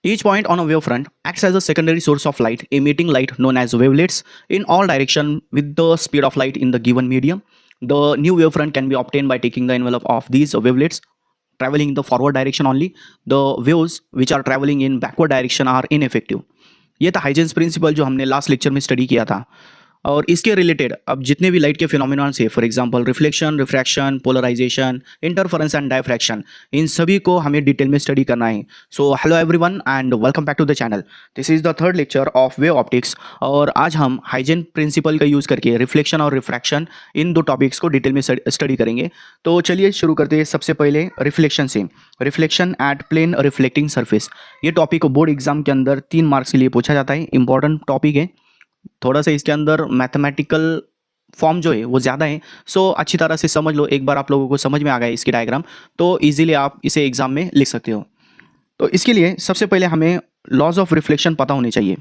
Each point on a wavefront acts as a secondary source of light, emitting light known as wavelets in all directions with the speed of light in the given medium. The new wavefront can be obtained by taking the envelope of these wavelets traveling in the forward direction only. The waves which are traveling in backward direction are ineffective. ये था Huygens principal जो हमने last lecture में study किया था। और इसके related अब जितने भी लाइट के फिनोमिनॉन है, for example reflection, refraction, polarisation, interference and diffraction, इन सभी को हमें डिटेल में स्टडी करना है। So hello everyone and welcome back to the channel. This is the third lecture of wave optics और आज हम हाइजेन प्रिंसिपल का यूज़ करके रिफ्लेक्शन और रिफ्रैक्शन इन दो टॉपिक्स को डिटेल में स्टडी करेंगे। तो चलिए शुरू करते हैं सबसे पहले रिफ्लेक्शन से। Reflection at plane reflecting surface, ये टॉपिक बोर्ड एग्जाम के अंदर 3 मार्क्स के लिए पूछा जाता है। इंपॉर्टेंट टॉपिक है, थोड़ा सा इसके अंदर मैथमेटिकल फॉर्म जो है वो ज़्यादा है। सो अच्छी तरह से समझ लो, एक बार आप लोगों को समझ में आ गया इसकी डायग्राम तो इजीली आप इसे एग्जाम में लिख सकते हो। तो इसके लिए सबसे पहले हमें लॉज ऑफ रिफ्लेक्शन पता होने चाहिए।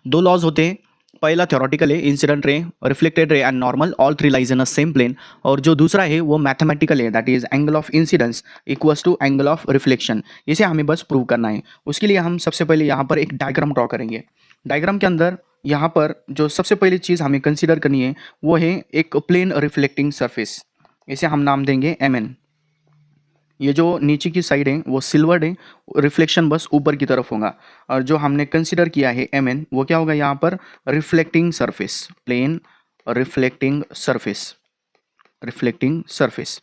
2 लॉज होते हैं, पहला थ्योरेटिकल है, incident ray, reflected ray and normal, all 3 lies in a same plane. और जो दूसरा है वो मैथमेटिकल है, that is angle of incidence equals to angle of reflection. इसे हमें बस प्रूव करना है। उसके लिए हम सबसे पहले यहाँ पर एक डायग्राम ड्रॉ करेंगे। डायग्राम के अंदर यहाँ पर जो सबसे पहली चीज़ हमें कंसीडर करनी है वो है एक प्लेन रिफ्लेक्टिंग सरफेस। इसे हम नाम देंगे MN। ये जो नीचे की साइड है वो सिल्वर्ड है, रिफ्लेक्शन बस ऊपर की तरफ होगा। और जो हमने कंसीडर किया है MN वो क्या होगा यहाँ पर, reflecting surface, plane reflecting surface, reflecting surface.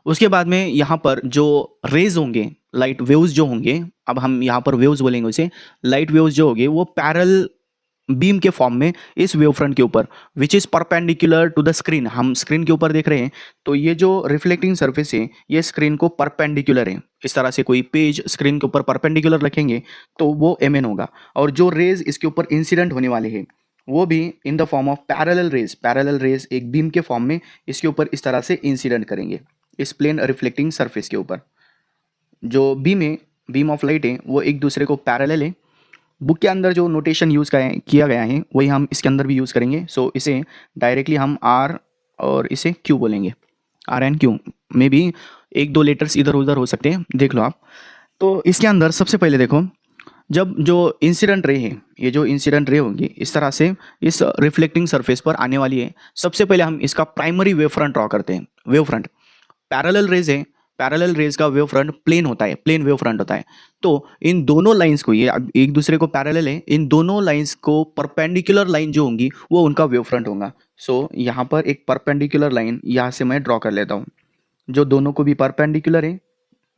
उसके बाद में यहाँ पर जो रेज होंगे, लाइट वेव्स जो होंगे, अब हम यहाँ पर वेव्स बोलेंगे उसे, लाइट वेव्स जो होंगे वो पैरेलल बीम के फॉर्म में इस वेव फ्रंट के ऊपर which is perpendicular to the screen, हम स्क्रीन के ऊपर देख रहे हैं तो ये जो रिफ्लेक्टिंग सरफेस है ये स्क्रीन को परपेंडिकुलर है। इस तरह से कोई पेज स्क्रीन के ऊपर परपेंडिकुलर रखेंगे तो वो MN होगा। और जो रेज इसके ऊपर इंसिडेंट होने वाले हैं वो भी in the form of parallel raise, parallel raise एक बीम के फॉर्म में इसके ऊपर इस तरह से इंसिडेंट करेंगे इस प्लेन रिफ्लेक्टिंग सरफेस के ऊपर। जो बीम है, बीम ऑफ लाइट है, वो एक दूसरे को पैरेलल है। बुक के अंदर जो नोटेशन यूज़ किया गया है वही हम इसके अंदर भी यूज़ करेंगे। सो इसे डायरेक्टली हम R और इसे Q बोलेंगे, RN Q में भी 1-2 लेटर्स इधर उधर हो सकते हैं, देख लो आप। तो इसके अंदर सबसे पहले देखो, जब जो इंसिडेंट रे है, ये जो इंसिडेंट रे होगी इस तरह से इस रिफ्लेक्टिंग सरफेस पर आने वाली है। सबसे पहले हम इसका प्राइमरी वेव फ्रंट ड्रॉ करते हैं। वेव फ्रंट पैरेलल रेज है, पैरेलल रेज का वेव फ्रंट प्लेन होता है, प्लेन वेव फ्रंट होता है। तो इन दोनों लाइंस को, ये एक दूसरे को पैरेलल है, इन दोनों लाइंस को परपेंडिकुलर लाइन जो होंगी वो उनका वेव फ्रंट होगा। सो यहाँ पर एक परपेंडिकुलर लाइन यहाँ से मैं ड्रॉ कर लेता हूँ जो दोनों को भी परपेंडिकुलर है,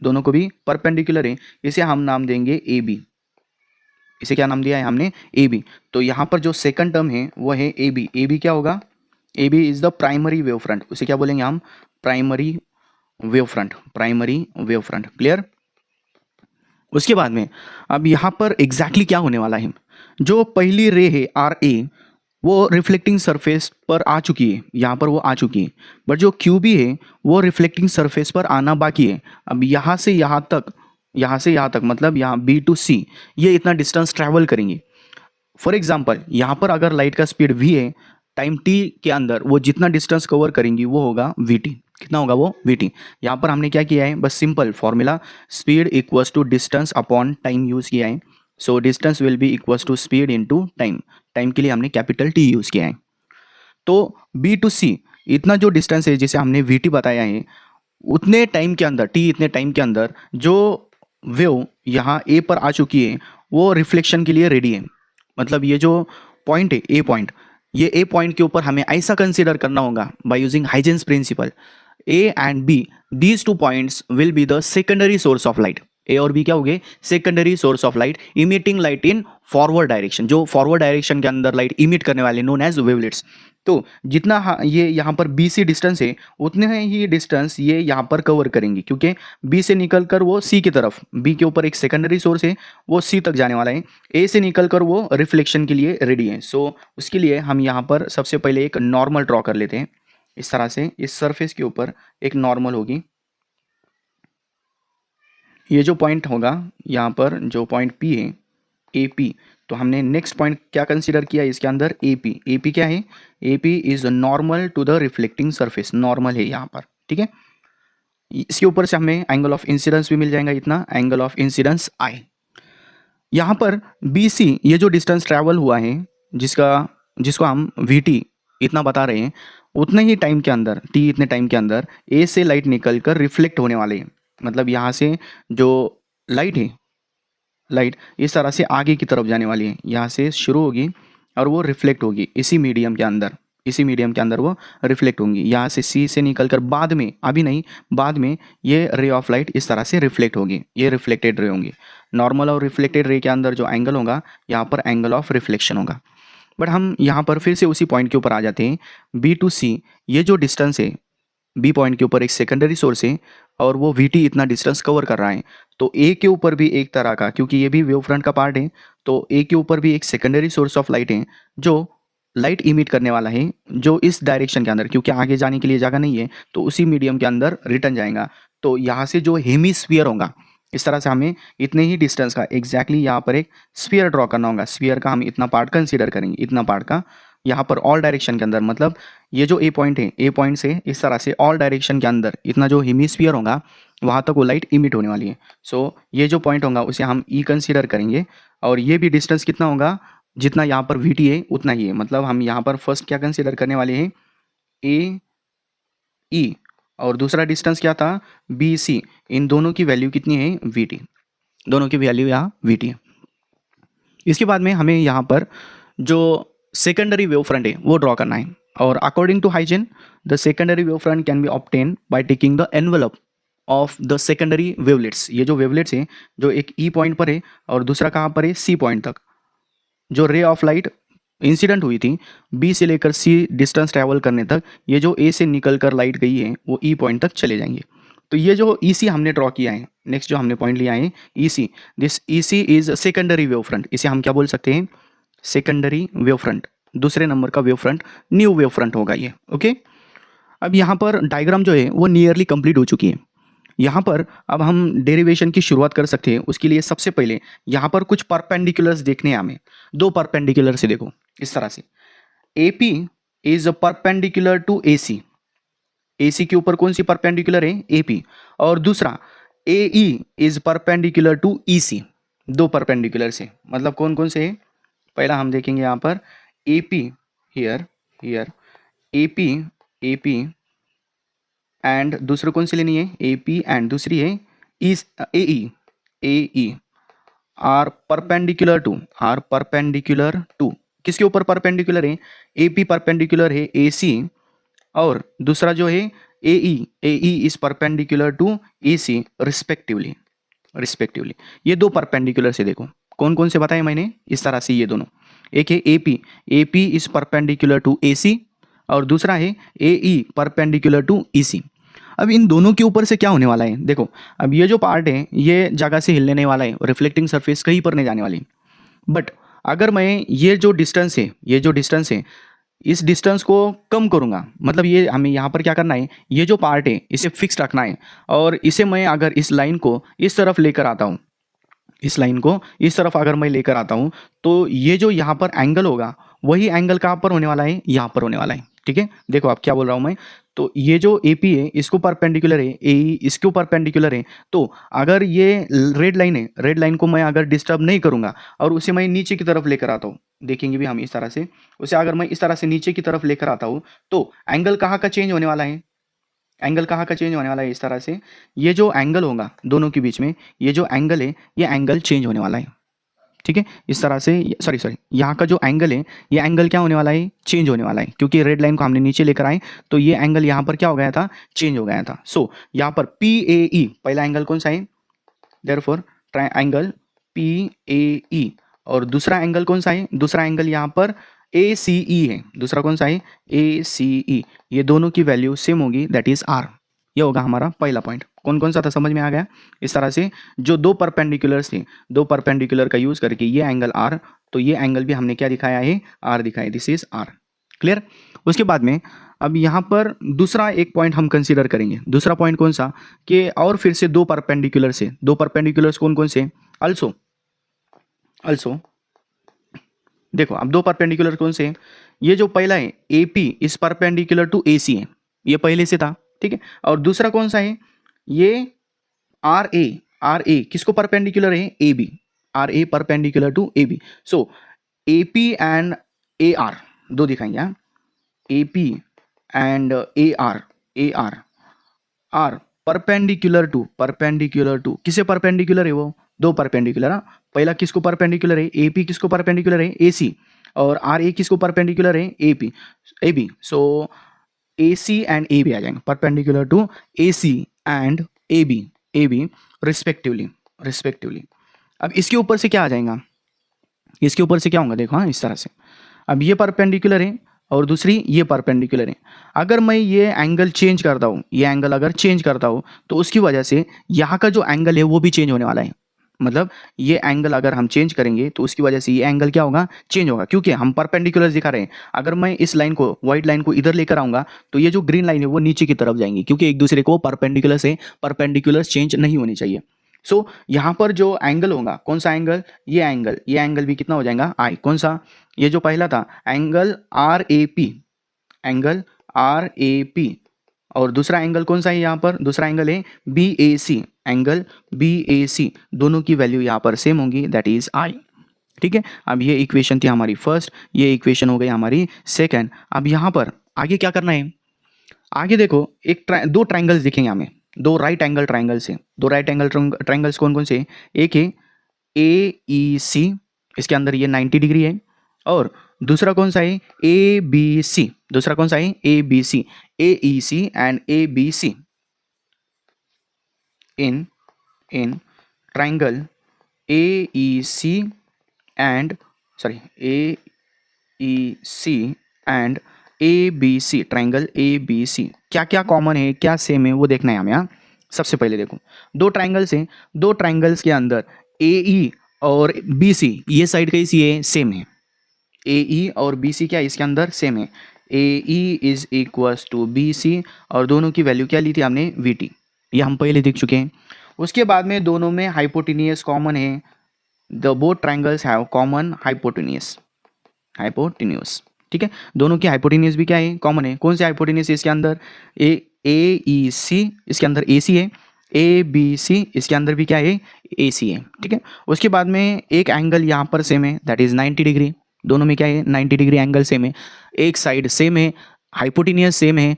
दोनों को भी परपेंडिकुलर है। इसे हम नाम देंगे AB। इसे क्या नाम दिया है हमने, AB। तो यहाँ पर जो सेकंड टर्म है वो है AB। AB क्या होगा, AB is the primary wave front, उसे क्या बोलेंगे हम, primary wave front, primary wave front. Clear. उसके बाद में अब यहाँ पर एग्जैक्टली क्या होने वाला है, जो पहली रे है RA वो रिफ्लेक्टिंग सरफेस पर आ चुकी है, यहाँ पर वो आ चुकी है। बट जो QB है वो रिफ्लेक्टिंग सरफेस पर आना बाकी है। अब यहाँ से यहाँ तक, यहाँ से यहाँ तक मतलब यहाँ B to C ये इतना डिस्टेंस ट्रैवल करेंगे। फॉर एग्जाम्पल यहाँ पर अगर लाइट का स्पीड V है, टाइम T के अंदर वो जितना डिस्टेंस कवर करेंगी वो होगा VT। कितना होगा वो, VT। यहाँ पर हमने क्या किया है, बस simple formula, speed equals to distance upon time use किया है। So distance will be equals to speed into time, time के लिए हमने कैपिटल T यूज़ किया है। तो B to C इतना जो डिस्टेंस है जिसे हमने VT बताया है, उतने टाइम के अंदर, T इतने टाइम के अंदर जो वेव यहाँ A पर आ चुकी है वो रिफ्लेक्शन के लिए रेडी है। मतलब ये जो पॉइंट है A पॉइंट, ये A पॉइंट के ऊपर हमें ऐसा कंसीडर करना होगा by using Huygens principle, A and B, these 2 points will be the secondary source of light। A और B क्या हो गए, secondary source of light, emitting light in forward direction, जो फॉरवर्ड डायरेक्शन के अंदर लाइट इमिट करने वाले known as wavelets. तो जितना ये यहाँ पर BC डिस्टेंस है उतने ही डिस्टेंस ये यहाँ पर कवर करेंगी, क्योंकि B से निकल कर वो C की तरफ, B के ऊपर एक सेकेंडरी सोर्स है वो C तक जाने वाला है, A से निकल कर वो रिफ्लेक्शन के लिए रेडी है। सो उसके लिए हम यहाँ पर सबसे पहले एक नॉर्मल ड्रॉ कर लेते हैं। इस तरह से इस सरफेस के ऊपर एक नॉर्मल होगी। ये जो पॉइंट होगा यहाँ पर, जो पॉइंट P है AP, तो हमने नेक्स्ट पॉइंट क्या कंसीडर किया इसके अंदर, AP। AP क्या है, AP is normal to the reflecting surface, normal है यहाँ पर, ठीक है। इसके ऊपर से हमें एंगल ऑफ इंसिडेंस भी मिल जाएगा, इतना एंगल ऑफ इंसिडेंस I। यहाँ पर BC ये जो डिस्टेंस ट्रैवल हुआ है, जिसको हम VT इतना बता रहे हैं, उतने ही टाइम के अंदर, T इतने टाइम के अंदर A से लाइट निकल कर रिफ्लेक्ट होने वाले हैं। मतलब यहाँ से जो लाइट है, लाइट इस तरह से आगे की तरफ जाने वाली है, यहाँ से शुरू होगी और वो रिफ्लेक्ट होगी इसी मीडियम के अंदर, इसी मीडियम के अंदर वो रिफ्लेक्ट होंगी। यहाँ से C से निकल कर बाद में, अभी नहीं, बाद में ये रे ऑफ लाइट इस तरह से रिफ्लेक्ट होगी, ये रिफ्लेक्टेड रे होंगी। नॉर्मल और रिफ्लेक्टेड रे के अंदर जो एंगल होगा, यहाँ पर एंगल ऑफ रिफ्लेक्शन होगा। बट हम यहाँ पर फिर से उसी पॉइंट के ऊपर आ जाते हैं। B to C ये जो डिस्टेंस है, B पॉइंट के ऊपर एक सेकेंडरी सोर्स है और वो VT इतना डिस्टेंस कवर कर रहा है, तो A के ऊपर भी एक तरह का, क्योंकि ये भी वेव फ्रंट का पार्ट है, तो A के ऊपर भी एक सेकेंडरी सोर्स ऑफ लाइट है जो लाइट इमिट करने वाला है, जो इस डायरेक्शन के अंदर, क्योंकि आगे जाने के लिए जगह नहीं है, तो उसी मीडियम के अंदर रिटर्न जाएगा। तो यहाँ से जो हेमिस्फीयर होगा, इस तरह से हमें इतने ही डिस्टेंस का एग्जैक्टली यहाँ पर एक स्फीयर ड्रॉ करना होगा। स्फीयर का हम इतना पार्ट कंसीडर करेंगे, इतना पार्ट का यहाँ पर ऑल डायरेक्शन के अंदर, मतलब ये जो A पॉइंट है, A पॉइंट से इस तरह से ऑल डायरेक्शन के अंदर इतना जो हेमिस्फीयर होगा, वहाँ तक वो लाइट इमिट होने वाली है। सो ये जो पॉइंट होगा उसे हम E कंसीडर करेंगे, और ये भी डिस्टेंस कितना होगा, जितना यहाँ पर VT है उतना ही है। मतलब हम यहाँ पर फर्स्ट क्या कंसीडर करने वाले हैं, AE, और दूसरा डिस्टेंस क्या था, BC। इन दोनों की वैल्यू कितनी है, VT, दोनों की वैल्यू यहाँ VT है। इसके बाद में हमें यहाँ पर जो सेकेंडरी वेव फ्रंट है वो ड्रॉ करना है, और according to Huygens the secondary wave front can be obtain by taking the envelope of the secondary wavelets. ये जो वेवलेट्स है, जो एक E पॉइंट पर है और दूसरा कहाँ पर है, C पॉइंट तक, जो रे ऑफ लाइट इंसिडेंट हुई थी B से लेकर C डिस्टेंस ट्रैवल करने तक, ये जो A से निकल कर लाइट गई है वो E पॉइंट तक चले जाएंगे। तो ये जो EC हमने ड्रॉ किया है, नेक्स्ट जो हमने पॉइंट लिया है EC, this EC is secondary wave front. इसे हम क्या बोल सकते हैं, सेकेंडरी वेव फ्रंट, दूसरे नंबर का wave front, new wave front होगा ये। ओके, अब यहाँ पर डायग्राम जो है वो नियरली कंप्लीट हो चुकी है। यहाँ पर अब हम डेरिवेशन की शुरुआत कर सकते हैं। उसके लिए सबसे पहले यहाँ पर कुछ परपेंडिकुलर्स देखने हैं हमें। दो परपेंडिकुलर से देखो इस तरह से, AP is perpendicular to AC। AC के ऊपर कौन सी परपेंडिकुलर है, AP, और दूसरा AE is perpendicular to EC। दो परपेंडिकुलर से मतलब कौन कौन से है, पहला हम देखेंगे यहाँ पर AP, हियर AP एंड दूसरी कौन सी लेनी है, AP एंड दूसरी है AE आर परपेंडिकुलर टू किसके ऊपर परपेंडिकुलर है, AP परपेंडिकुलर है AC, और दूसरा जो है AE is perpendicular to EC respectively. ये दो परपेंडिकुलर से देखो कौन कौन से बताए मैंने, इस तरह से ये दोनों, एक है AP is perpendicular to AC, और दूसरा है AE परपेंडिकुलर टू EC। अब इन दोनों के ऊपर से क्या होने वाला है, देखो अब ये जो पार्ट है ये जगह से हिलने नहीं वाला है, रिफ्लेक्टिंग सरफेस कहीं पर नहीं जाने वाली। बट अगर मैं ये जो डिस्टेंस है इस डिस्टेंस को कम करूंगा, मतलब ये हमें यहाँ पर क्या करना है, ये जो पार्ट है इसे फिक्स रखना है, और इसे मैं अगर इस लाइन को इस तरफ लेकर आता हूँ, इस लाइन को इस तरफ अगर मैं लेकर आता हूँ, तो ये जो यहाँ पर एंगल होगा वही एंगल कहाँ पर होने वाला है, यहाँ पर होने वाला है। ठीक है, देखो आप क्या बोल रहा हूँ मैं, तो ये जो AP है इसको परपेंडिकुलर है, AE इसको परपेंडिकुलर है। तो अगर ये रेड लाइन है, रेड लाइन को मैं अगर डिस्टर्ब नहीं करूँगा और उसे मैं नीचे की तरफ लेकर आता हूँ, देखेंगे भी हम इस तरह से, उसे अगर मैं इस तरह से नीचे की तरफ लेकर आता हूँ, तो एंगल कहाँ का चेंज होने वाला है, इस तरह से ये जो एंगल होगा दोनों के बीच में, ये जो एंगल है ये एंगल चेंज होने वाला है। ठीक है, इस तरह से सॉरी यहाँ का जो एंगल है ये एंगल क्या होने वाला है, चेंज होने वाला है, क्योंकि रेड लाइन को हमने नीचे लेकर आए तो ये एंगल यहाँ पर क्या हो गया था, चेंज हो गया था। सो यहाँ पर PAE पहला एंगल कौन सा है, देयरफॉर ट्रायंगल PAE, और दूसरा एंगल कौन सा है, दूसरा एंगल यहाँ पर ACE है, दूसरा कौन सा है ACE। ये दोनों की वैल्यू सेम होगी, दैट इज R। ये होगा हमारा पहला पॉइंट। कौन कौन सा था समझ में आ गया, इस तरह से जो दो परपेंडिकुलर्स थे, दो परपेंडिकुलर का यूज करके ये एंगल R, तो ये एंगल भी हमने क्या दिखाया है, R दिखाया, दिस इज R। क्लियर। उसके बाद में अब यहाँ पर दूसरा एक पॉइंट हम कंसीडर करेंगे। दूसरा पॉइंट कौन सा, कि और फिर से दो परपेंडिकुलर्स कौन कौन से, अल्सो देखो अब दो परपेंडिकुलर कौन से हैं, ये जो पहला है AP is perpendicular to AC है, ये पहले से था। ठीक है, और दूसरा कौन सा है, ये RA किसको परपेंडिकुलर है, AB। Are a perpendicular to A B. So A P and A R दो दिखाएंगे, हाँ, A P and A R are perpendicular to किसे परपेंडिकुलर है, वो दो परपेंडिकुलर, हाँ, पहला किसको परपेंडिकुलर है, ए पी किसको परपेंडिकुलर है, ए सी, और आर ए किसको परपेंडिकुलर है, A B. So A C and A B आ जाएंगे, perpendicular to A C and A B respectively. अब इसके ऊपर से क्या आ जाएगा, इसके ऊपर से क्या होगा, देखो, हाँ, इस तरह से। अब ये परपेंडिकुलर है और दूसरी ये परपेंडिकुलर है। अगर मैं ये एंगल चेंज करता हूँ, ये एंगल अगर चेंज करता हूँ तो उसकी वजह से यहाँ का जो एंगल है वो भी चेंज होने वाला है। मतलब ये एंगल अगर हम चेंज करेंगे तो उसकी वजह से ये एंगल क्या होगा, चेंज होगा, क्योंकि हम परपेंडिकुलर दिखा रहे हैं। अगर मैं इस लाइन को, व्हाइट लाइन को इधर लेकर आऊँगा तो ये जो ग्रीन लाइन है वो नीचे की तरफ जाएंगी, क्योंकि एक दूसरे को परपेंडिकुलर से परपेंडिकुलर चेंज नहीं होनी चाहिए। सो यहाँ पर जो एंगल होगा, कौन सा एंगल, ये एंगल भी कितना हो जाएगा, आई। कौन सा, ये जो पहला था एंगल आर ए पी, और दूसरा एंगल कौन सा है, यहाँ पर दूसरा एंगल है B A C, angle B A सी, दोनों की वैल्यू यहाँ पर सेम होगी, दैट इज आई। ठीक है, अब ये इक्वेशन थी हमारी फर्स्ट, ये इक्वेशन हो गई हमारी सेकंड। अब यहाँ पर आगे क्या करना है, आगे देखो, दो ट्राइंगल्स दिखेंगे हमें, दो राइट एंगल ट्राइंगल्स है, दो राइट एंगल ट्राइंगल्स कौन कौन से, एक है ए ई सी, इसके अंदर ये 90 डिग्री है, और दूसरा कौन सा है, ए बी सी, दूसरा कौन सा है, A B C, A E C and A B C in triangle A E C and A E C and A B C, triangle A B C, क्या क्या कॉमन है, क्या सेम है, वो देखना है हमें। यहाँ सबसे पहले देखो, दो ट्राइंगल्स हैं, दो ट्राइंगल्स के अंदर ए ई और बी सी, ये साइड कैसी है, सेम है, ए ई और बी सी क्या है, इसके अंदर सेम है, A E is equals to B C, और दोनों की वैल्यू क्या ली थी हमने, वी टी, ये हम पहले देख चुके हैं। उसके बाद में दोनों में हाइपोटेनियस कॉमन है, the both triangles have common hypotenuse, ठीक है, दोनों की हाइपोटेनियस भी क्या है, कॉमन है। कौन से हाइपोटेनियस इसके अंदर, ए ई सी, इसके अंदर ए सी है, ए बी सी, इसके अंदर भी क्या है, ए सी है। ठीक है, उसके बाद में एक एंगल यहाँ पर सेम है, दैट इज 90 डिग्री, दोनों में क्या है, 90 डिग्री एंगल सेम है, एक साइड सेम है, हाइपोटेनियस सेम है,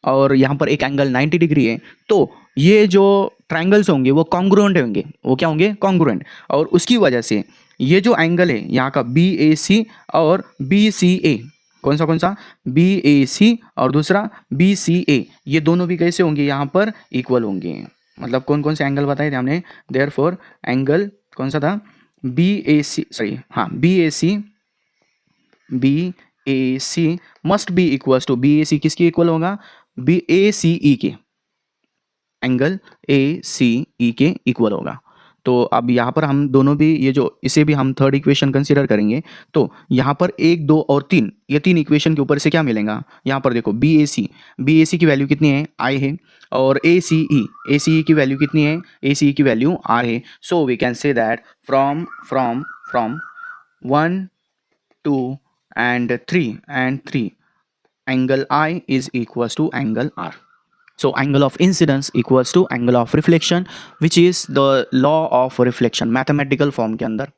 और यहाँ पर एक एंगल 90 डिग्री है। तो ये जो ट्राइंगल्स होंगे वो कॉन्ग्रुएंट होंगे, वो क्या होंगे, कॉन्ग्रुएंट, और उसकी वजह से ये जो एंगल है यहाँ का बी ए सी और बी सी ए, कौन सा बी ए सी और दूसरा बी सी ए, ये दोनों भी कैसे होंगे, यहाँ पर इक्वल होंगे। मतलब कौन कौन से एंगल बताए थे हमने, देयरफॉर एंगल कौन सा था, B A C, B A C must be equals to, B A C किसकी इक्वल होगा, बी ए सी ई के, एंगल ए सी ई के इक्वल होगा। तो अब यहाँ पर हम दोनों भी, ये जो इसे भी हम थर्ड इक्वेशन कंसीडर करेंगे, तो यहाँ पर 1, 2 और 3, ये 3 इक्वेशन के ऊपर से क्या मिलेगा, यहाँ पर देखो बी ए सी की वैल्यू कितनी है, आई है, और ए सी ई की वैल्यू कितनी है, ए सी ई की वैल्यू आर है। So we can say that from 1, 2 and 3 angle I is equals to angle R. So angle of incidence equals to angle of reflection, which is the law of reflection mathematical form के अंदर।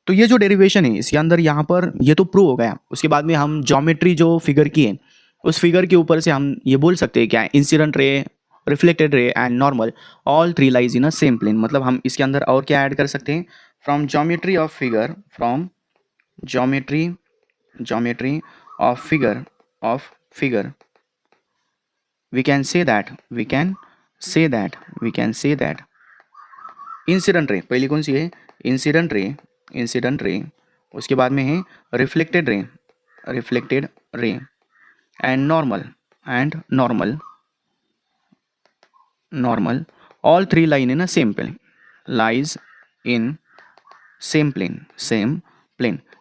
तो ये जो derivation है इसके अंदर यहाँ पर ये तो प्रूव हो गया। उसके बाद में हम ज्योमेट्री जो फिगर की है उस फिगर के ऊपर से हम ये बोल सकते हैं क्या, incident ray, reflected ray and normal, all 3 lies in a same plane. मतलब हम इसके अंदर और क्या ऐड कर सकते हैं, from geometry of figure, from geometry of figure we can say that incident ray, पहली कौन सी है, इंसिडेंट रे, उसके बाद में है reflected ray and normal, all 3 line in a same plane, lies in same plane.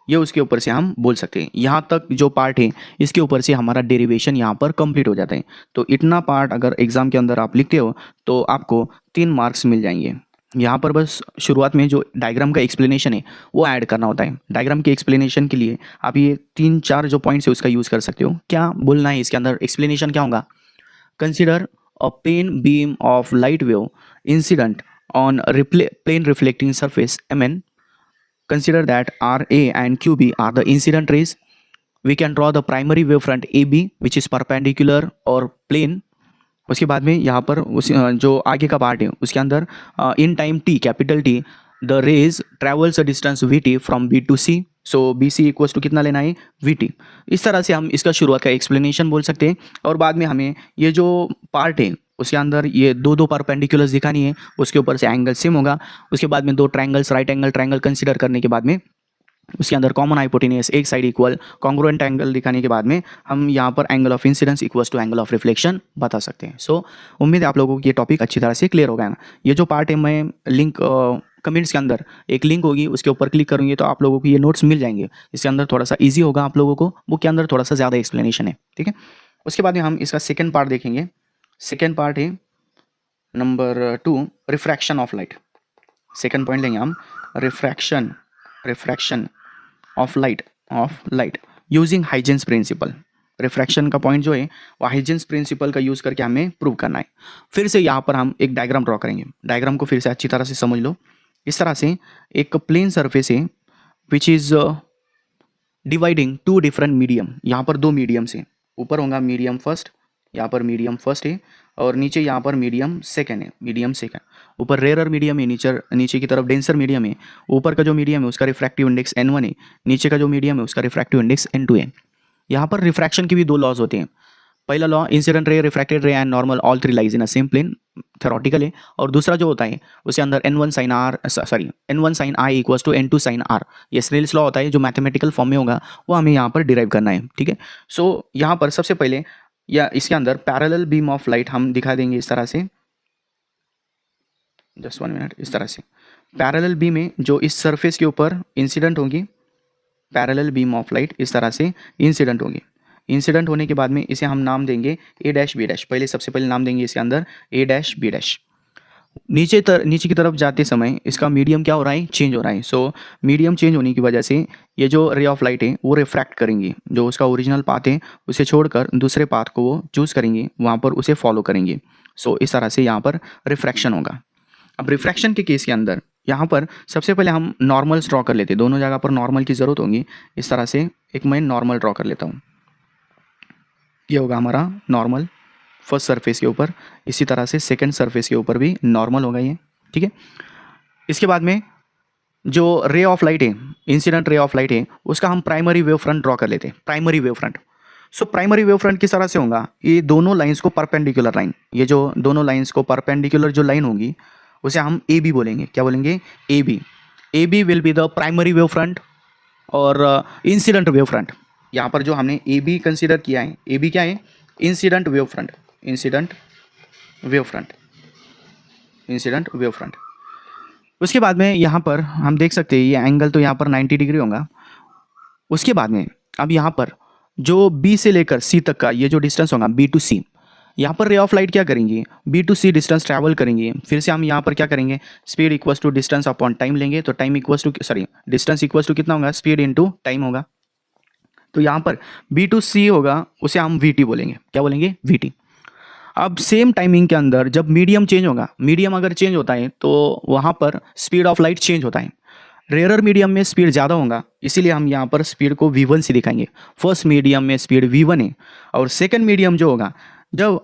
ये उसके ऊपर से हम बोल सकते हैं। यहाँ तक जो पार्ट है इसके ऊपर से हमारा डेरिवेशन यहाँ पर कंप्लीट हो जाता है। तो इतना पार्ट अगर एग्जाम के अंदर आप लिखते हो तो आपको 3 मार्क्स मिल जाएंगे। यहाँ पर बस शुरुआत में जो डायग्राम का एक्सप्लेनेशन है वो ऐड करना होता है। डायग्राम के एक्सप्लेनेशन के लिए आप ये 3-4 जो पॉइंट्स है उसका यूज़ कर सकते हो। क्या बोलना है इसके अंदर, एक्सप्लेनेशन क्या होगा, consider a plane beam of light wave incident on plane reflecting surface MN consider that RA and QB are the incident rays. We can draw the primary wavefront AB which is perpendicular or plane. उसके बाद में यहाँ पर उस जो आगे का part है उसके अंदर in time T capital T the rays travels a distance V T from B to C. So B C equals to कितना लेना है वी टी. इस तरह से हम इसका शुरुआत का एक्सप्लेनेशन बोल सकते हैं. और बाद में हमें ये जो पार्ट है उसके अंदर ये दो परपेंडिकुलर्स दिखानी है, उसके ऊपर से एंगल सेम होगा. उसके बाद में दो triangles right angle triangle consider करने के बाद में उसके अंदर कॉमन हाइपोटेन्यूज एक साइड इक्वल कॉन्ग्रुएंट एंगल दिखाने के बाद में हम यहाँ पर angle of incidence equals to angle of reflection बता सकते हैं. सो उम्मीद है आप लोगों को ये टॉपिक अच्छी तरह से क्लियर हो गया. ये जो पार्ट है मैं लिंक कमेंट्स के अंदर एक लिंक होगी उसके ऊपर क्लिक करूँगी तो आप लोगों को ये नोट्स मिल जाएंगे. इसके अंदर थोड़ा सा ईजी होगा आप लोगों को, बुक के अंदर थोड़ा सा ज़्यादा एक्सप्लेनेशन है. ठीक है, उसके बाद में हम इसका सेकेंड पार्ट देखेंगे. सेकेंड पार्ट है number 2 refraction of light. Second point लेंगे हम refraction of light using Huygens principle. Refraction का पॉइंट जो है वो हाइजेंस प्रिंसिपल का यूज़ करके हमें प्रूव करना है. फिर से यहाँ पर हम एक डायग्राम ड्रॉ करेंगे. डायग्राम को फिर से अच्छी तरह से समझ लो. इस तरह से एक प्लेन सरफेस है which is dividing to different medium. यहाँ पर दो मीडियम से, ऊपर होगा मीडियम फर्स्ट, यहाँ पर मीडियम फर्स्ट है और नीचे यहाँ पर मीडियम सेकेंड है. मीडियम सेकेंड ऊपर रेयर मीडियम है, नीचे की तरफ डेंसर मीडियम है. ऊपर का जो मीडियम है उसका रिफ्रैक्टिव इंडेक्स N1 है, नीचे का जो मीडियम है उसका रिफ्रैक्टिव इंडेक्स N2 है. यहाँ पर रिफ्रैक्शन की भी दो लॉज होते हैं. पहला law incident ray refracted ray and normal all three lies in a same plane, theoretical है. और दूसरा जो होता है उसके अंदर N1 sin I equals to N2 sin R. ये स्नेल्स लॉ होता है जो मैथमेटिकल फॉर्म में होगा वो हमें यहाँ पर डिराइव करना है. ठीक है, सो यहाँ पर सबसे पहले या इसके अंदर पैरेलल बीम ऑफ लाइट हम दिखा देंगे इस तरह से. Just 1 minute. इस तरह से पैरेलल बीम में जो इस सरफेस के ऊपर इंसिडेंट होगी, पैरेलल बीम ऑफ लाइट इस तरह से इंसिडेंट होगी. इंसिडेंट होने के बाद में इसे हम नाम देंगे A डैश B डैश. सबसे पहले नाम देंगे इसके अंदर A डैश B डैश. नीचे की तरफ जाते समय इसका मीडियम क्या हो रहा है, चेंज हो रहा है. सो मीडियम चेंज होने की वजह से ये जो रे ऑफ लाइट है वो रिफ्रैक्ट करेंगी. जो उसका ओरिजिनल पाथ है उसे छोड़कर दूसरे पाथ को वो चूज़ करेंगे, वहाँ पर उसे फॉलो करेंगे. सो इस तरह से यहाँ पर रिफ्रैक्शन होगा. अब रिफ्रैक्शन के केस के अंदर यहाँ पर सबसे पहले हम नॉर्मल्स ड्रॉ कर लेते हैं. दोनों जगह पर नॉर्मल की ज़रूरत होगी. इस तरह से एक मैं नॉर्मल ड्रॉ कर लेता हूँ. ये होगा हमारा नॉर्मल फर्स्ट सरफेस के ऊपर. इसी तरह से सेकंड सरफेस के ऊपर भी नॉर्मल होगा ये. ठीक है, इसके बाद में जो रे ऑफ लाइट है, इंसिडेंट रे ऑफ लाइट है, उसका हम प्राइमरी वेव फ्रंट ड्रॉ कर लेते हैं. Primary wave front. So primary wave front किस तरह से होगा, ये दोनों लाइन्स को परपेंडिकुलर लाइन, ये जो दोनों लाइन्स को परपेंडिकुलर जो लाइन होगी उसे हम AB बोलेंगे. क्या बोलेंगे, AB will be the primary wave front और इंसिडेंट वेव फ्रंट. यहाँ पर जो हमने AB कंसीडर किया है, AB क्या है, इंसिडेंट वेव फ्रंट. उसके बाद में यहाँ पर हम देख सकते हैं ये एंगल तो यहाँ पर 90 डिग्री होगा. उसके बाद में अब यहाँ पर जो B से लेकर C तक का ये जो डिस्टेंस होगा B टू C, यहाँ पर रे ऑफ लाइट क्या करेंगी, B to C distance travel करेंगी. फिर से हम यहाँ पर क्या करेंगे, speed equals to distance upon time लेंगे. तो time equals to distance equals to कितना होगा, स्पीड इनटू टाइम होगा. तो यहाँ पर B टू C होगा उसे हम VT बोलेंगे. क्या बोलेंगे, VT. अब सेम टाइमिंग के अंदर जब मीडियम चेंज होगा, मीडियम अगर चेंज होता है तो वहाँ पर स्पीड ऑफ लाइट चेंज होता है. रेयरर मीडियम में स्पीड ज़्यादा होगा, इसीलिए हम यहाँ पर स्पीड को V1 से दिखाएंगे. फर्स्ट मीडियम में स्पीड V1 है और सेकंड मीडियम जो होगा जब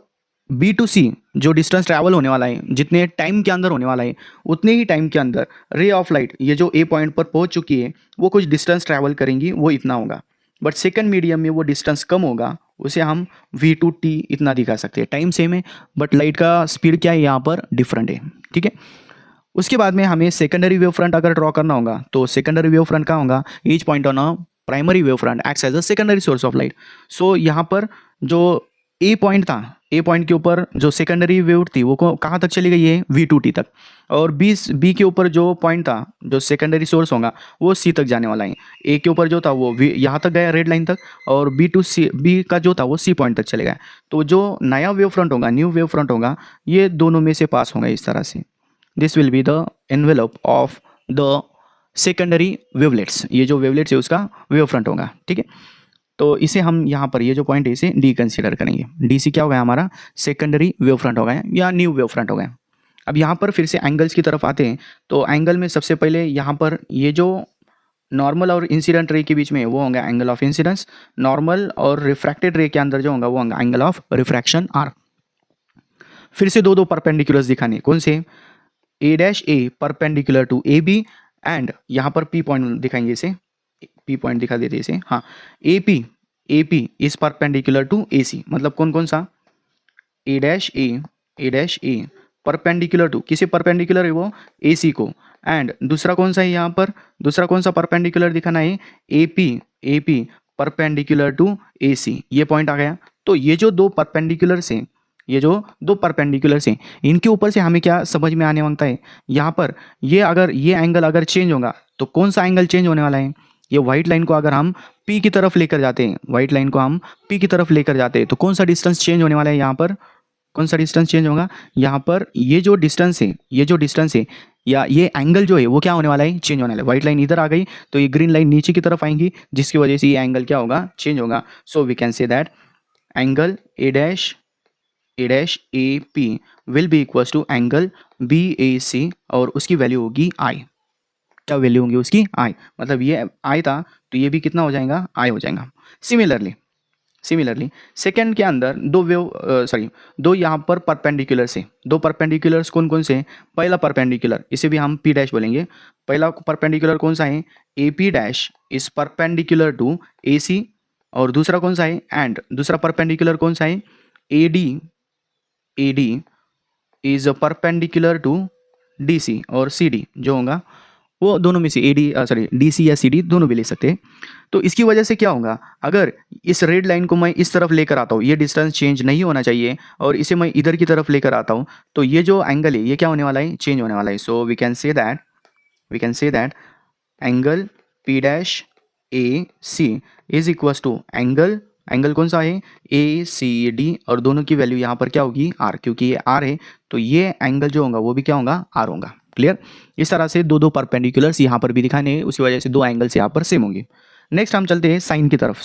B टू C जो डिस्टेंस ट्रैवल होने वाला है, जितने टाइम के अंदर होने वाला है उतने ही टाइम के अंदर रे ऑफ लाइट ये जो A पॉइंट पर पहुँच चुकी है वो कुछ डिस्टेंस ट्रैवल करेंगी, वो इतना होगा. बट सेकंड मीडियम में वो डिस्टेंस कम होगा, उसे हम V2T इतना दिखा सकते हैं. टाइम सेम है बट लाइट का स्पीड क्या है यहाँ पर डिफरेंट है. ठीक है, उसके बाद में हमें सेकेंडरी वेव फ्रंट अगर ड्रॉ करना होगा तो सेकेंडरी वेव फ्रंट कहाँ होगा, each point on a primary wave front acts as a secondary source of light. So यहाँ पर जो A पॉइंट था, A पॉइंट के ऊपर जो सेकेंडरी वेव थी वो कहाँ तक चली गई है, V2T तक. और B के ऊपर जो पॉइंट था जो सेकेंडरी सोर्स होगा वो C तक जाने वाला है. A के ऊपर जो था वो यहाँ तक गया रेड लाइन तक, और B का जो था वो C पॉइंट तक चले गया. तो जो नया वेव फ्रंट होगा, न्यू वेव फ्रंट होगा, ये दोनों में से पास होगा इस तरह से. This will be the envelope of the secondary wavelets. ये जो वेवलेट्स है उसका वेव फ्रंट होगा. ठीक है, तो इसे हम यहाँ पर ये जो पॉइंट है इसे D कंसीडर करेंगे. DC क्या हो गया हमारा, सेकेंडरी वेव फ्रंट हो गया या न्यू वेव फ्रंट हो गया. अब यहाँ पर फिर से एंगल्स की तरफ आते हैं. तो एंगल में सबसे पहले यहाँ पर ये जो नॉर्मल और इंसिडेंट रे के बीच में वो होगा एंगल ऑफ इंसिडेंस, नॉर्मल और रिफ्रैक्टेड रे के अंदर जो होगा वो होगा एंगल ऑफ रिफ्रैक्शन आर। फिर से दो परपेंडिकुलर्स दिखाने, कौन से, A dash A perpendicular to A B, and यहाँ पर पी पॉइंट दिखाएंगे, इसे पी पॉइंट दिखा देते इसे, हाँ, A P is perpendicular to A C, मतलब कौन कौन सा, A dash A perpendicular to, किसे परपेंडिकुलर है वो, ए सी को, एंड दूसरा कौन सा है यहाँ पर, दूसरा कौन सा परपेंडिकुलर दिखाना है, A P perpendicular to A C, ये पॉइंट आ गया। तो ये जो दो परपेंडिकुलर्स हैं, ये जो दो परपेंडिकुलर्स हैं, इनके ऊपर से हमें क्या समझ में आने वाला है, यहाँ पर ये अगर ये एंगल अगर चेंज होगा तो कौन सा एंगल चेंज होने वाला है, ये व्हाइट लाइन को अगर हम P की तरफ लेकर जाते हैं, व्हाइट लाइन को हम P की तरफ लेकर जाते हैं, तो कौन सा डिस्टेंस चेंज होने वाला है, यहाँ पर कौन सा डिस्टेंस चेंज होगा, यहाँ पर ये जो डिस्टेंस है या ये एंगल जो है वो क्या होने वाला है, चेंज होने वाला है। व्हाइट लाइन इधर आ गई तो ये ग्रीन लाइन नीचे की तरफ आएंगी, जिसकी वजह से ये एंगल क्या होगा, चेंज होगा। So we can say that angle A dash A P will be equals to angle B A C, और उसकी वैल्यू होगी आई, क्या वैल्यू होगी उसकी, आई, मतलब ये आई था तो ये भी कितना हो जाएगा, आई हो जाएगा। सिमिलरली सेकंड के अंदर दो यहाँ पर परपेंडिकुलर्स है, दो परपेंडिकुलर्स कौन कौन से हैं, पहला परपेंडिकुलर इसे भी हम पी डैश बोलेंगे, पहला परपेंडिकुलर कौन सा है, A P dash is perpendicular to A C, और दूसरा कौन सा है, एंड दूसरा परपेंडिकुलर कौन सा है, A D is perpendicular to D C, और सी डी जो होगा वो दोनों में से डी सी या सी डी दोनों भी ले सकते हैं। तो इसकी वजह से क्या होगा, अगर इस रेड लाइन को मैं इस तरफ लेकर आता हूँ, ये डिस्टेंस चेंज नहीं होना चाहिए, और इसे मैं इधर की तरफ लेकर आता हूँ, तो ये जो एंगल है ये क्या होने वाला है, चेंज होने वाला है। So we can say that angle P dash A C is equals to angle कौन सा है, ए सी डी, और दोनों की वैल्यू यहाँ पर क्या होगी, आर, क्योंकि ये आर है तो ये एंगल जो होगा वो भी क्या होगा, आर होगा। क्लियर, इस तरह से दो परपेंडिकुलर्स यहाँ पर भी दिखाने हैं, उसी वजह से दो एंगल्स यहाँ पर सेम होंगे। नेक्स्ट हम चलते हैं साइन की तरफ,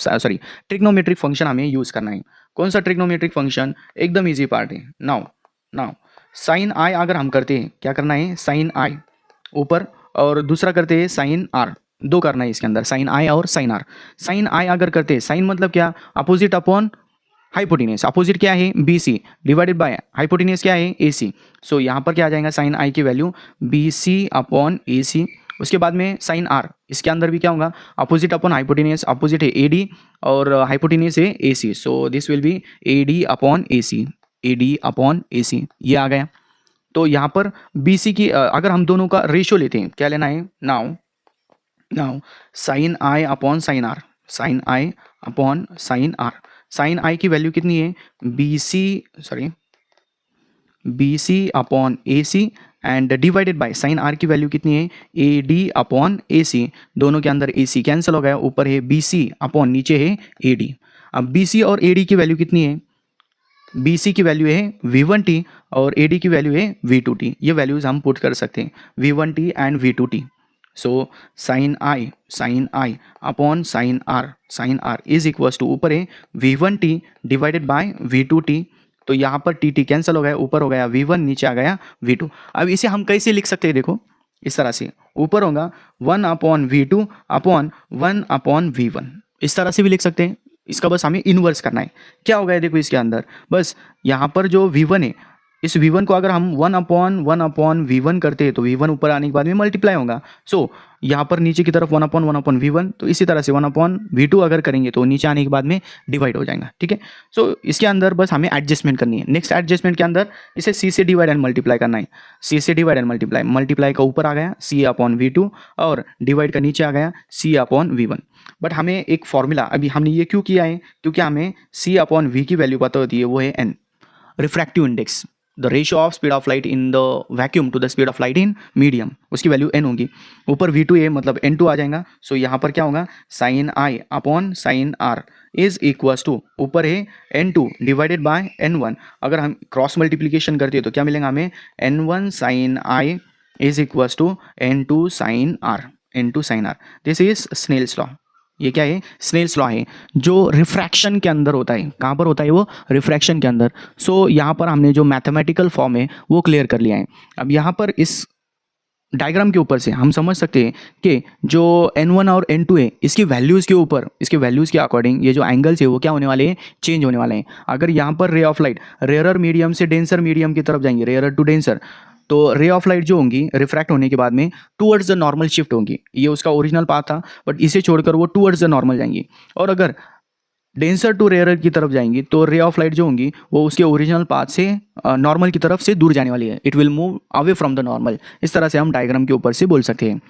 ट्रिग्नोमेट्रिक फंक्शन हमें यूज करना है। कौन सा ट्रिग्नोमेट्रिक फंक्शन, एकदम इजी पार्ट है। नाउ साइन आई अगर हम करते हैं, क्या करना है, साइन आई ऊपर, और दूसरा करते हैं साइन आर, दो करना है इसके अंदर, साइन आई और साइन आर। साइन आई अगर करते हैं, साइन मतलब क्या, अपोजिट अपॉन हाइपोटेन्यूस, अपोजिट क्या है, B C, divided by hypotenuse क्या है, ए सी। सो यहाँ पर क्या आ जाएगा, साइन आई की value B C upon A सी। उसके बाद में साइन आर, इसके अंदर भी क्या होगा, अपोजिट अपॉन हाइपोटेन्यूस, अपोजिट है ए डी और हाइपोटेन्यूस है A C, so this will be A D upon A C, ये आ गया। तो यहाँ पर बी सी की अगर हम दोनों का रेशियो लेते हैं, क्या लेना है, now sine I upon sine r, sine i की वैल्यू कितनी है, B C upon A C, and divided by sine r की वैल्यू कितनी है, ए डी अपॉन ए सी, दोनों के अंदर ए सी कैंसिल हो गया, ऊपर है बी सी अपॉन नीचे है ए डी। अब बी सी और ए डी की वैल्यू कितनी है, बी सी की वैल्यू है V1t और ए डी की वैल्यू है V2t, ये वैल्यूज हम पुट कर सकते हैं, V1t and V2t। So sine I upon sine R is equals to, ऊपर है V1t डिवाइडेड बाय V2t, तो यहाँ पर टी कैंसिल हो गया, ऊपर हो गया V1, नीचे आ गया V2। अब इसे हम कैसे लिख सकते हैं, देखो इस तरह से, ऊपर होगा 1 upon V2 upon 1 upon V1, इस तरह से भी लिख सकते हैं। इसका बस हमें इन्वर्स करना है, क्या होगा देखो इसके अंदर, बस यहाँ पर जो V1 है, इस V1 को अगर हम 1 अपॉन V1 करते हैं तो V1 ऊपर आने के बाद में मल्टीप्लाई होगा। सो यहाँ पर नीचे की तरफ 1 अपॉन V1, तो इसी तरह से 1 अपॉन V2 अगर करेंगे तो नीचे आने के बाद में डिवाइड हो जाएगा। ठीक है, सो इसके अंदर बस हमें एडजस्टमेंट करनी है। नेक्स्ट एडजस्टमेंट के अंदर इसे C से डिवाइड एंड मल्टीप्लाई करना है, C से डिवाइड एंड मल्टीप्लाई का ऊपर आ गया C अपॉन V2 और डिवाइड का नीचे आ गया C अपॉन V1। बट हमें एक फॉर्मूला, अभी हमने ये क्यों किया है, क्योंकि हमें C अपॉन V की वैल्यू पता होती है, वो है n, refractive index, the ratio of speed of light in the vacuum to the speed of light in medium, उसकी वैल्यू n होगी। ऊपर V2 है मतलब n2 आ जाएगा। सो यहाँ पर क्या होगा, sine I upon sine R is equals to, ऊपर है n2 डिवाइडेड बाय n1, अगर हम क्रॉस मल्टीप्लीकेशन करते हैं तो क्या मिलेगा हमें, n1 sine I is equals to n2 sine R, this is Snell's law. ये क्या है, स्नेल्स लॉ है, जो रिफ्रैक्शन के अंदर होता है। कहाँ पर होता है वो, रिफ्रैक्शन के अंदर। सो यहाँ पर हमने जो मैथमेटिकल फॉर्म है वो क्लियर कर लिया है। अब यहाँ पर इस डायग्राम के ऊपर से हम समझ सकते हैं कि जो N1 और N2 है इसकी वैल्यूज़ के ऊपर, इसके वैल्यूज़ के अकॉर्डिंग ये जो एंगल्स है वो क्या होने वाले हैं, चेंज होने वाले हैं। अगर यहाँ पर ray of light rarer medium से डेंसर मीडियम की तरफ जाएंगे, रेयरर टू डेंसर, तो रे ऑफ लाइट जो होंगी रिफ्रैक्ट होने के बाद में टूवर्ड्स द नॉर्मल शिफ्ट होंगी। ये उसका ओरिजिनल पाथ था, बट इसे छोड़कर वो टूवर्ड्स द नॉर्मल जाएंगी। और अगर डेंसर टू रेयरर की तरफ जाएंगी तो रे ऑफ लाइट जो होंगी वो उसके ओरिजिनल पाथ से नॉर्मल की तरफ से दूर जाने वाली है। It will move away from the normal. इस तरह से हम डायग्राम के ऊपर से बोल सकते हैं।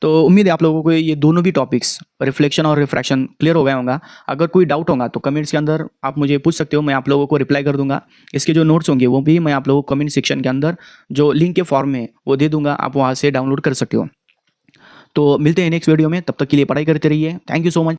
तो उम्मीद है आप लोगों को ये दोनों भी टॉपिक्स रिफ्लेक्शन और रिफ्रैक्शन क्लियर हो गया होगा। अगर कोई डाउट होगा तो कमेंट्स के अंदर आप मुझे पूछ सकते हो, मैं आप लोगों को रिप्लाई कर दूंगा। इसके जो नोट्स होंगे वो भी मैं आप लोगों को कमेंट सेक्शन के अंदर जो लिंक के फॉर्म में वो दे दूंगा, आप वहाँ से डाउनलोड कर सकते हो। तो मिलते हैं नेक्स्ट वीडियो में, तब तक के लिए पढ़ाई करते रहिए। Thank you so much.